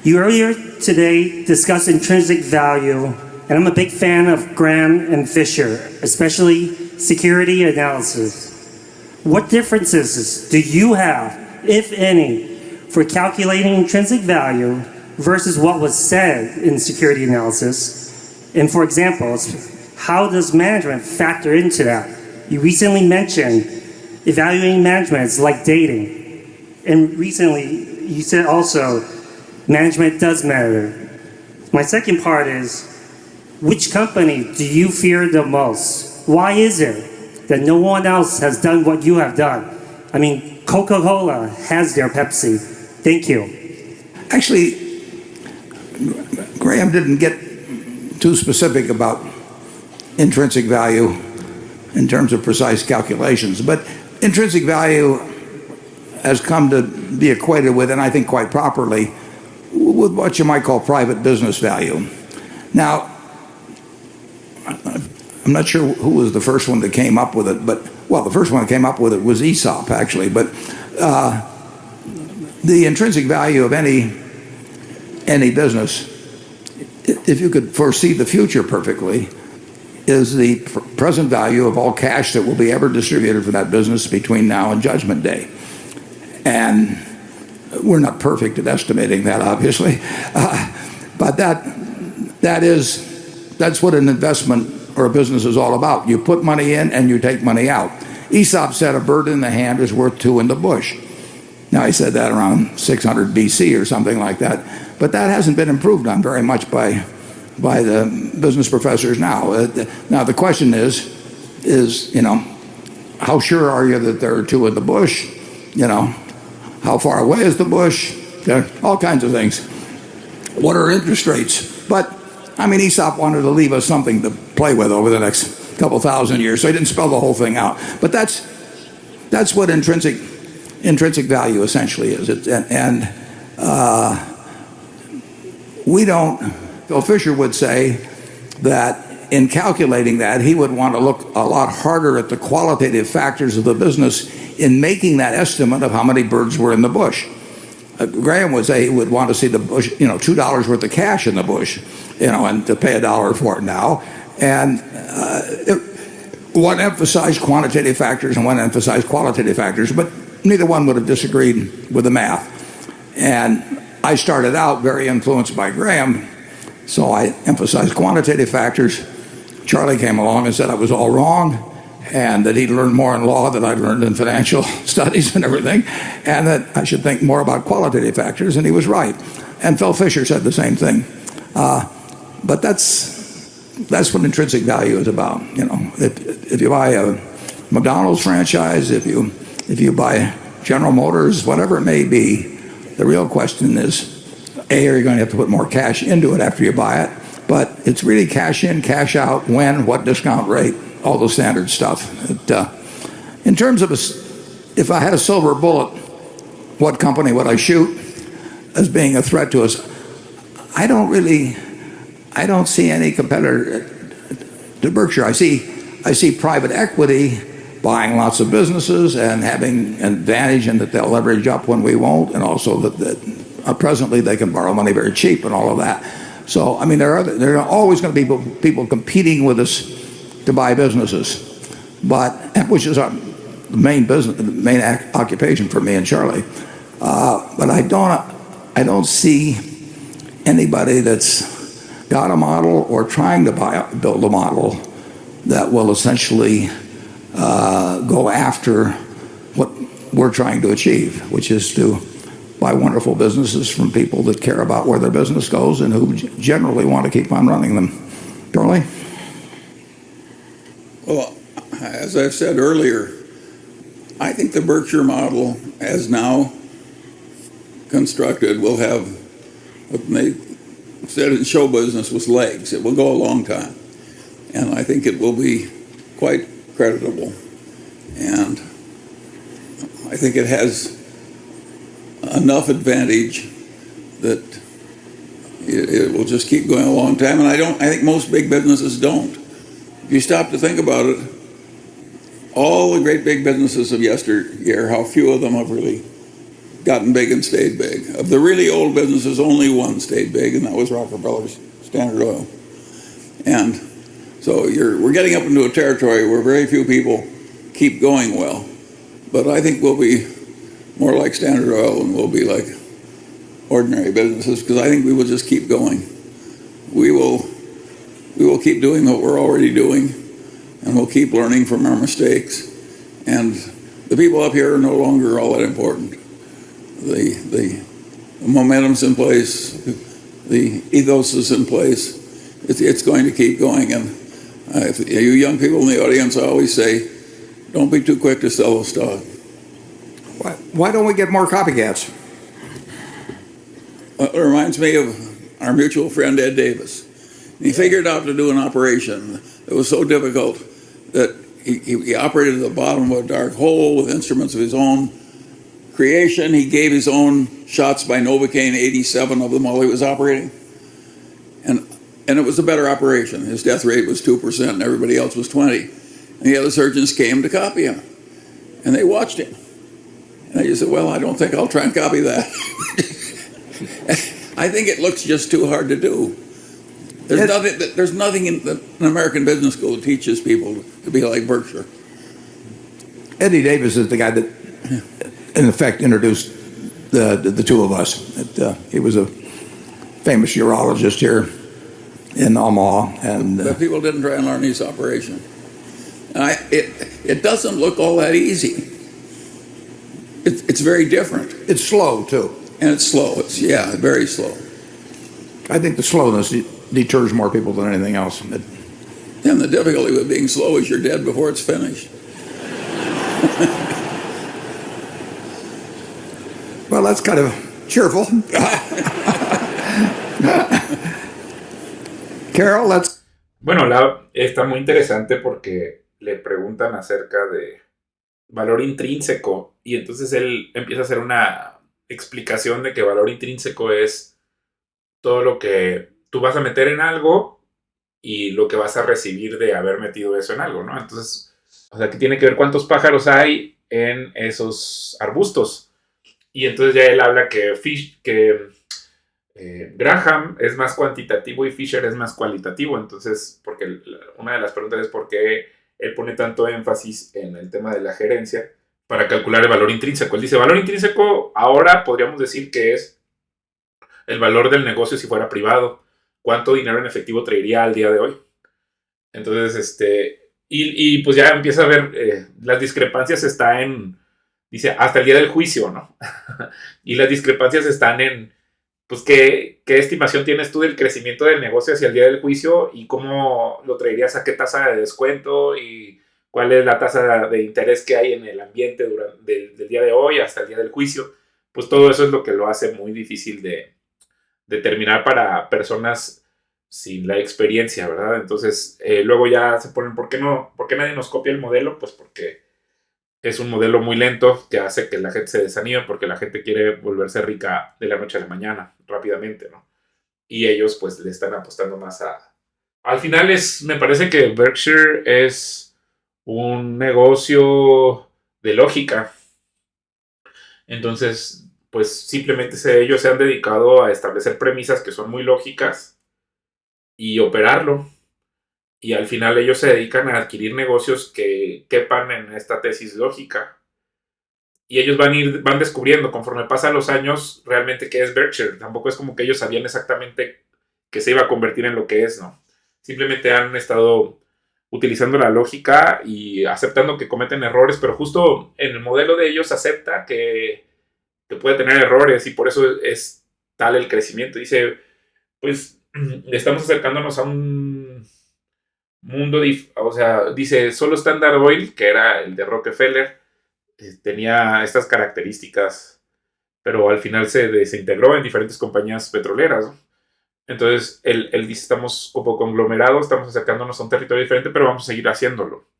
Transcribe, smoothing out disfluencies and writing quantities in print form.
You earlier today discussed intrinsic value, and I'm a big fan of Graham and Fisher, especially security analysis. What differences do you have, if any, for calculating intrinsic value versus what was said in security analysis? And for example, how does management factor into that? You recently mentioned evaluating management is like dating. And recently, you said also, management does matter. My second part is, which company do you fear the most? Why is it that no one else has done what you have done? I mean, Coca-Cola has their Pepsi. Thank you. Actually, Graham didn't get too specific about intrinsic value in terms of precise calculations, but intrinsic value has come to be equated with, and I think quite properly, with what you might call private business value. Now, I'm not sure who was the first one that came up with it, but, well, the first one that came up with it was Aesop, actually, but the intrinsic value of any business, if you could foresee the future perfectly, is the present value of all cash that will be ever distributed for that business between now and Judgment Day. And we're not perfect at estimating that, obviously, but that's what an investment or a business is all about. You put money in and you take money out. Aesop said a bird in the hand is worth two in the bush. Now, he said that around 600 BC or something like that, but that hasn't been improved on very much by the business professors now. Now, the question is, how sure are you that there are two in the bush? How far away is the bush? All kinds of things. What are interest rates? But, I mean, Aesop wanted to leave us something to play with over the next couple thousand years, so he didn't spell the whole thing out. But that's what intrinsic value essentially is. We don't, Phil Fisher would say that in calculating that, he would want to look a lot harder at the qualitative factors of the business in making that estimate of how many birds were in the bush. Graham would say he would want to see the bush, $2 worth of cash in the bush, and to pay $1 for it now. And one emphasized quantitative factors and one emphasized qualitative factors, but neither one would have disagreed with the math. And I started out very influenced by Graham, so I emphasized quantitative factors. Charlie came along and said I was all wrong, and that he'd learned more in law than I'd learned in financial studies and everything, and that I should think more about qualitative factors, and he was right. And Phil Fisher said the same thing. But that's what intrinsic value is about. If you buy a McDonald's franchise, if you buy General Motors, whatever it may be, the real question is, A, are you going to have to put more cash into it after you buy it? But it's really cash in, cash out, when, what discount rate, all the standard stuff. In terms of if I had a silver bullet, what company would I shoot as being a threat to us? I don't see any competitor to Berkshire. I see private equity buying lots of businesses and having an advantage in that they'll leverage up when we won't, and also that presently they can borrow money very cheap and all of that. So, I mean, there are always going to be people competing with us to buy businesses, which is our main business, the main occupation for me and Charlie. But I don't see anybody that's got a model or trying to build a model that will essentially go after what we're trying to achieve, which is to buy wonderful businesses from people that care about where their business goes and who generally want to keep on running them. Charlie? Well, as I've said earlier, I think the Berkshire model, as now constructed, will have what they said in show business was legs. It will go a long time. And I think it will be quite creditable. And I think it has enough advantage that it will just keep going a long time. And I think most big businesses don't. If you stop to think about it, all the great big businesses of yesteryear, how few of them have really gotten big and stayed big. Of the really old businesses, only one stayed big, and that was Rockefeller Standard Oil. And so we're getting up into a territory where very few people keep going well. But I think we'll be more like Standard Oil and we'll be like ordinary businesses, because I think we will just keep going. We will keep doing what we're already doing, and we'll keep learning from our mistakes. And the people up here are no longer all that important. The momentum's in place, the ethos is in place. It's going to keep going. And you young people in the audience, I always say, don't be too quick to sell a stock. Why don't we get more copycats? It reminds me of our mutual friend Ed Davis. He figured out to do an operation that was so difficult that he operated at the bottom of a dark hole with instruments of his own creation. He gave his own shots by Novocaine, 87 of them while he was operating. And it was a better operation. His death rate was 2% and everybody else was 20. And the other surgeons came to copy him. And they watched him. And they said, well, I don't think I'll try and copy that. I think it looks just too hard to do. There's nothing in an American business school that teaches people to be like Berkshire. Eddie Davis is the guy that, in effect, introduced the two of us. He was a famous urologist here in Omaha, and but people didn't try and learn his operation. And it doesn't look all that easy. It's very different. it's slow too. And it's slow. It's very slow. I think the slowness deters more people than anything else. And the difficulty with being slow is you're dead before it's finished. Well, that's kind of cheerful. Carol, let's. Bueno, está muy interesante porque le preguntan acerca de valor intrínseco y entonces él empieza a hacer una explicación de que valor intrínseco es todo lo que tú vas a meter en algo y lo que vas a recibir de haber metido eso en algo, ¿no? Entonces, o sea, que tiene que ver cuántos pájaros hay en esos arbustos. Y entonces ya él habla que Graham es más cuantitativo y Fisher es más cualitativo. Entonces, porque una de las preguntas es por qué él pone tanto énfasis en el tema de la gerencia para calcular el valor intrínseco. Él dice, valor intrínseco ahora podríamos decir que es el valor del negocio si fuera privado. ¿Cuánto dinero en efectivo traería al día de hoy? Entonces, y pues ya empieza a ver, las discrepancias están dice, hasta el día del juicio, ¿no? Y las discrepancias están en, pues, ¿qué estimación tienes tú del crecimiento del negocio hacia el día del juicio y cómo lo traerías a qué tasa de descuento y cuál es la tasa de interés que hay en el ambiente del día de hoy hasta el día del juicio? Pues todo eso es lo que lo hace muy difícil de determinar para personas sin la experiencia, ¿verdad? Entonces, luego ya se ponen, ¿por qué nadie nos copia el modelo? Pues porque es un modelo muy lento que hace que la gente se desanime porque la gente quiere volverse rica de la noche a la mañana, rápidamente, ¿no? Y ellos, pues, le están apostando más a... Al final me parece que Berkshire es un negocio de lógica. Entonces, pues, simplemente ellos se han dedicado a establecer premisas que son muy lógicas y operarlo. Y al final ellos se dedican a adquirir negocios que quepan en esta tesis lógica. Y ellos van descubriendo, conforme pasan los años, realmente qué es Berkshire. Tampoco es como que ellos sabían exactamente que se iba a convertir en lo que es, ¿no? Simplemente han estado utilizando la lógica y aceptando que cometen errores, pero justo en el modelo de ellos acepta que puede tener errores y por eso es tal el crecimiento. Dice, pues, estamos acercándonos a un mundo, o sea, dice, solo Standard Oil, que era el de Rockefeller, tenía estas características, pero al final se desintegró en diferentes compañías petroleras, ¿no? Entonces, él dice, estamos como conglomerados, estamos acercándonos a un territorio diferente, pero vamos a seguir haciéndolo.